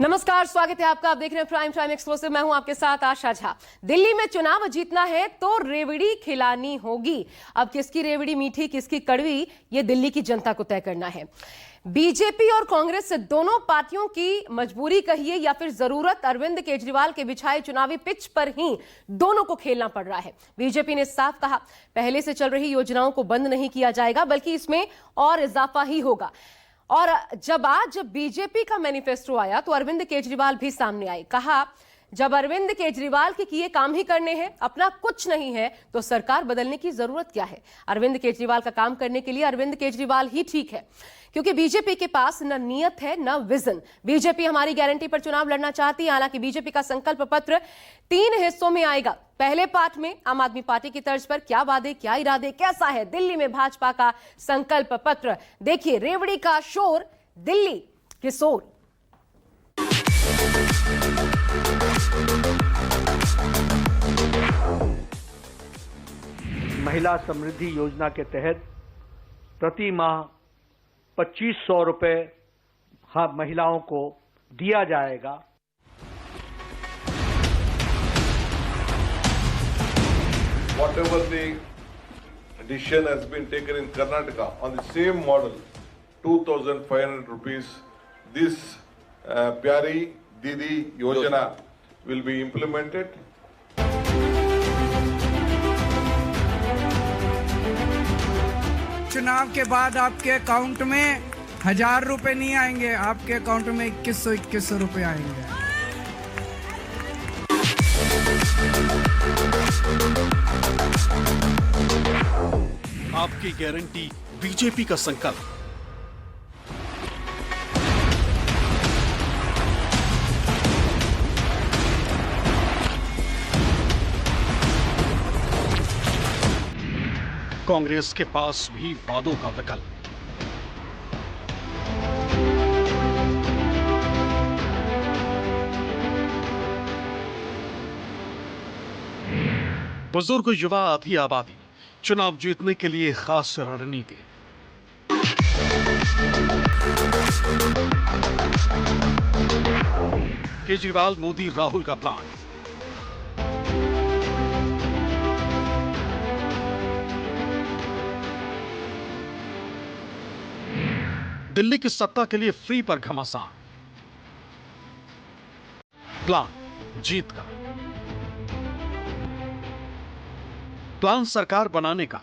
नमस्कार, स्वागत है आपका। आप देख रहे हैं प्राइम एक्सक्लूसिव। मैं हूं आपके साथ आशा झा। दिल्ली में चुनाव जीतना है तो रेवड़ी खिलानी होगी। अब किसकी रेवड़ी मीठी, किसकी कड़वी, ये दिल्ली की जनता को तय करना है। बीजेपी और कांग्रेस दोनों पार्टियों की मजबूरी कहिए या फिर जरूरत, अरविंद केजरीवाल के बिछाए चुनावी पिच पर ही दोनों को खेलना पड़ रहा है। बीजेपी ने साफ कहा, पहले से चल रही योजनाओं को बंद नहीं किया जाएगा, बल्कि इसमें और इजाफा ही होगा। और जब बीजेपी का मैनिफेस्टो आया तो अरविंद केजरीवाल भी सामने आए। कहा, जब अरविंद केजरीवाल के किए काम ही करने हैं, अपना कुछ नहीं है, तो सरकार बदलने की जरूरत क्या है। अरविंद केजरीवाल का काम करने के लिए अरविंद केजरीवाल ही ठीक है, क्योंकि बीजेपी के पास न नियत है न विजन। बीजेपी हमारी गारंटी पर चुनाव लड़ना चाहती है। हालांकि बीजेपी का संकल्प पत्र 3 हिस्सों में आएगा। पहले पार्ट में आम आदमी पार्टी की तर्ज पर क्या वादे, क्या इरादे, कैसा है दिल्ली में भाजपा का संकल्प पत्र। देखिए, रेवड़ी का शोर, दिल्ली के शोर। महिला समृद्धि योजना के तहत प्रति माह 2500 रुपए महिलाओं को दिया जाएगा। Whatever the decision has been taken in Karnataka on the same model, 2,500 rupees, this Pyari Didi Yojana will be implemented. चुनाव के बाद आपके अकाउंट में 1000 रुपए नहीं आएंगे, आपके अकाउंट में 2100 रुपए आएंगे। आपकी गारंटी, बीजेपी का संकल्प। कांग्रेस के पास भी वादों का विकल्प। बुजुर्ग, युवा, आधी आबादी, चुनाव जीतने के लिए खास रणनीति। केजरीवाल, मोदी, राहुल का प्लान। दिल्ली की सत्ता के लिए फ्री पर घमासान। प्लान जीत का, प्लान सरकार बनाने का,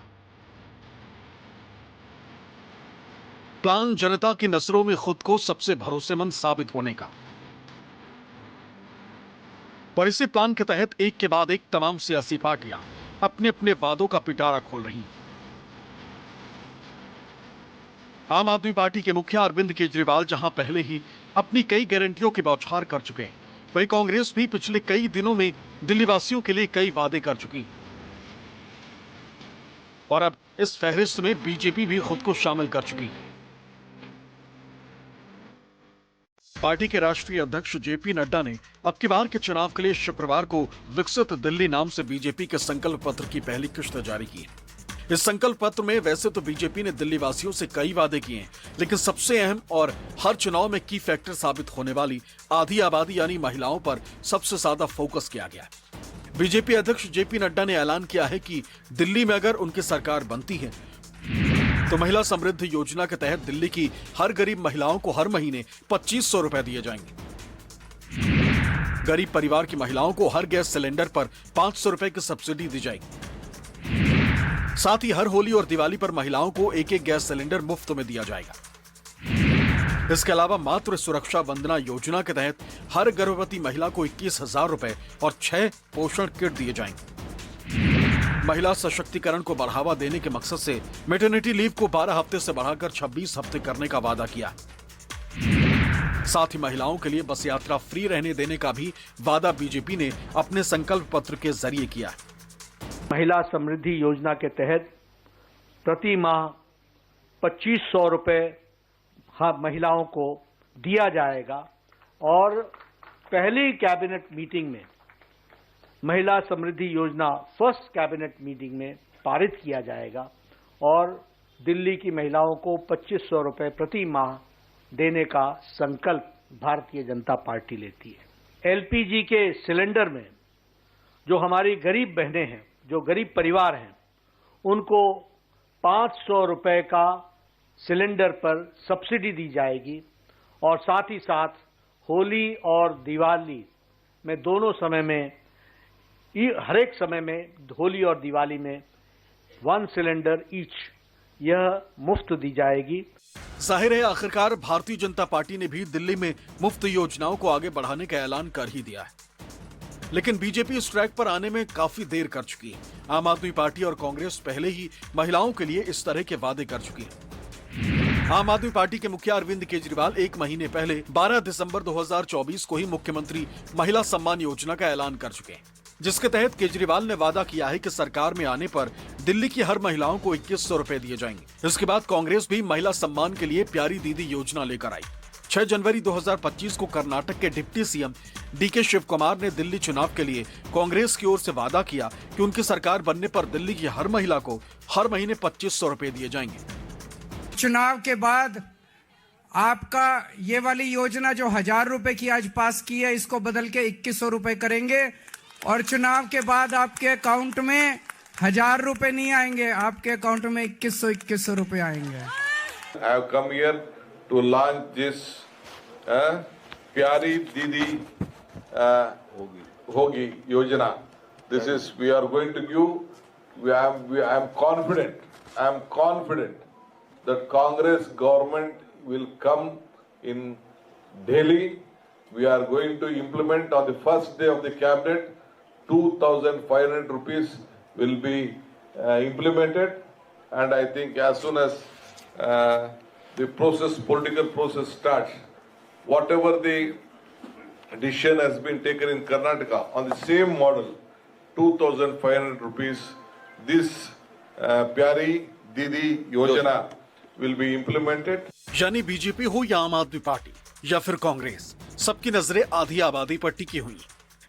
प्लान जनता की नजरों में खुद को सबसे भरोसेमंद साबित होने का। पर इसी प्लान के तहत एक के बाद एक तमाम सियासी पार्टियां अपने अपने वादों का पिटारा खोल रही। आम आदमी पार्टी के मुखिया अरविंद केजरीवाल जहां पहले ही अपनी कई गारंटियों की बौछार कर चुके हैं, वहीं कांग्रेस भी पिछले कई दिनों में दिल्ली वासियों के लिए कई वादे कर चुकी। और अब इस फहरिस्त में बीजेपी भी खुद को शामिल कर चुकी। पार्टी के राष्ट्रीय अध्यक्ष जेपी नड्डा ने अब की बार के चुनाव के लिए शुक्रवार को विकसित दिल्ली नाम से बीजेपी के संकल्प पत्र की पहली किश्त जारी की। इस संकल्प पत्र में वैसे तो बीजेपी ने दिल्ली वासियों से कई वादे किए हैं, लेकिन सबसे अहम और हर चुनाव में की फैक्टर साबित होने वाली आधी आबादी यानी महिलाओं पर सबसे ज्यादा फोकस किया गया है। बीजेपी अध्यक्ष जेपी नड्डा ने ऐलान किया है कि दिल्ली में अगर उनकी सरकार बनती है तो महिला समृद्धि योजना के तहत दिल्ली की हर गरीब महिलाओं को हर महीने 2500 रुपए दिए जाएंगे। गरीब परिवार की महिलाओं को हर गैस सिलेंडर पर 500 रुपए की सब्सिडी दी जाएगी। साथ ही हर होली और दिवाली पर महिलाओं को एक गैस सिलेंडर मुफ्त में दिया जाएगा। इसके अलावा मातृ सुरक्षा वंदना योजना के तहत हर गर्भवती महिला को 21,000 रुपए और 6 पोषण किट दिए जाएंगे। महिला सशक्तिकरण को बढ़ावा देने के मकसद से मैटरनिटी लीव को 12 हफ्ते से बढ़ाकर 26 हफ्ते करने का वादा किया। साथ ही महिलाओं के लिए बस यात्रा फ्री रहने देने का भी वादा बीजेपी ने अपने संकल्प पत्र के जरिए किया है। महिला समृद्धि योजना के तहत प्रति माह 2500 रुपए महिलाओं को दिया जाएगा। और पहली कैबिनेट मीटिंग में महिला समृद्धि योजना फर्स्ट कैबिनेट मीटिंग में पारित किया जाएगा और दिल्ली की महिलाओं को 2500 रुपए प्रति माह देने का संकल्प भारतीय जनता पार्टी लेती है। एलपीजी के सिलेंडर में जो हमारी गरीब बहनें हैं, जो गरीब परिवार हैं, उनको 500 रुपए का सिलेंडर पर सब्सिडी दी जाएगी और साथ ही साथ होली और दिवाली में दोनों समय में, हर एक समय में, होली और दिवाली में 1 सिलेंडर ईच यह मुफ्त दी जाएगी। जाहिर है आखिरकार भारतीय जनता पार्टी ने भी दिल्ली में मुफ्त योजनाओं को आगे बढ़ाने का ऐलान कर ही दिया है, लेकिन बीजेपी इस ट्रैक पर आने में काफी देर कर चुकी है। आम आदमी पार्टी और कांग्रेस पहले ही महिलाओं के लिए इस तरह के वादे कर चुकी है। आम आदमी पार्टी के मुखिया अरविंद केजरीवाल 1 महीने पहले 12 दिसंबर 2024 को ही मुख्यमंत्री महिला सम्मान योजना का ऐलान कर चुके हैं, जिसके तहत केजरीवाल ने वादा किया है कि सरकार में आने पर दिल्ली की हर महिलाओं को 2100 रुपए दिए जाएंगे। इसके बाद कांग्रेस भी महिला सम्मान के लिए प्यारी दीदी योजना लेकर आई। 6 जनवरी 2025 को कर्नाटक के deputy CM DK Shiva Kumar ने दिल्ली चुनाव के लिए कांग्रेस की ओर से वादा किया कि उनकी सरकार बनने पर दिल्ली की हर महिला को हर महीने 2500 रुपए दिए जाएंगे। चुनाव के बाद आपका ये वाली योजना जो 1000 रुपए की आज पास की है, इसको बदल के 2100 रुपए करेंगे और चुनाव के बाद आपके अकाउंट में 1000 रुपए नहीं आएंगे, आपके अकाउंट में 2100 रुपए आएंगे। I have come here to launch this प्यारी दीदी होगी योजना. This is we are going to give. I am confident that Congress government will come in Delhi. We are going to implement on the first day of the cabinet. 2,500 rupees will be implemented, and I think as soon as the political process starts, whatever the decision has been taken in Karnataka on the same model, 2,500 rupees, this Pyari Didi Yojana will be implemented. यानी BJP हो या आम आदमी party या फिर कांग्रेस, सबकी नजरें आधी आबादी पर टिकी हुई।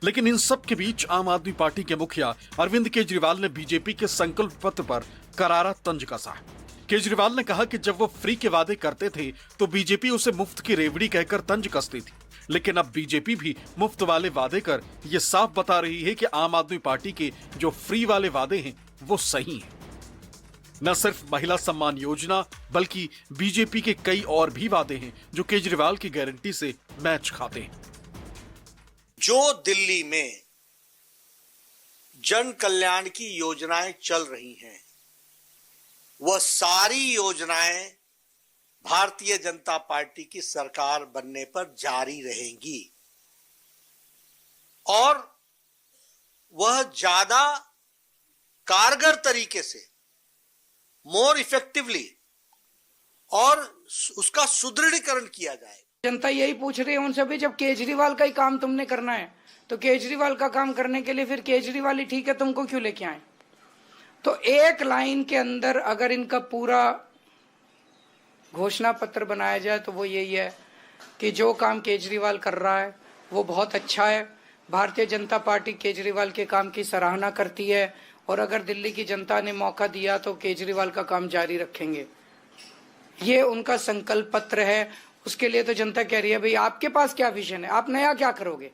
लेकिन इन सब के बीच आम आदमी पार्टी के मुखिया अरविंद केजरीवाल ने बीजेपी के संकल्प पत्र पर करारा तंज कसा। केजरीवाल ने कहा कि जब वो फ्री के वादे करते थे तो बीजेपी उसे मुफ्त की रेवड़ी कहकर तंज कसती थी, लेकिन अब बीजेपी भी मुफ्त वाले वादे कर ये साफ बता रही है कि आम आदमी पार्टी के जो फ्री वाले वादे हैं वो सही हैं। न सिर्फ महिला सम्मान योजना बल्कि बीजेपी के कई और भी वादे हैं जो केजरीवाल की गारंटी से मैच खाते हैं। जो दिल्ली में जन कल्याण की योजनाएं चल रही हैं, वह सारी योजनाएं भारतीय जनता पार्टी की सरकार बनने पर जारी रहेंगी और वह ज्यादा कारगर तरीके से, मोर इफेक्टिवली और उसका सुदृढ़ीकरण किया जाएगा। जनता यही पूछ रही है उनसे भी, जब केजरीवाल का ही काम तुमने करना है तो केजरीवाल का काम करने के लिए फिर केजरीवाल ही ठीक है, तुमको क्यों लेके आए? तो एक लाइन के अंदर अगर इनका पूरा घोषणा पत्र बनाया जाए तो वो यही है कि जो काम केजरीवाल कर रहा है वो बहुत अच्छा है, भारतीय जनता पार्टी केजरीवाल के काम की सराहना करती है और अगर दिल्ली की जनता ने मौका दिया तो केजरीवाल का काम जारी रखेंगे। ये उनका संकल्प पत्र है। उसके लिए तो जनता कह रही है भाई आपके पास क्या विजन है, आप नया क्या करोगे?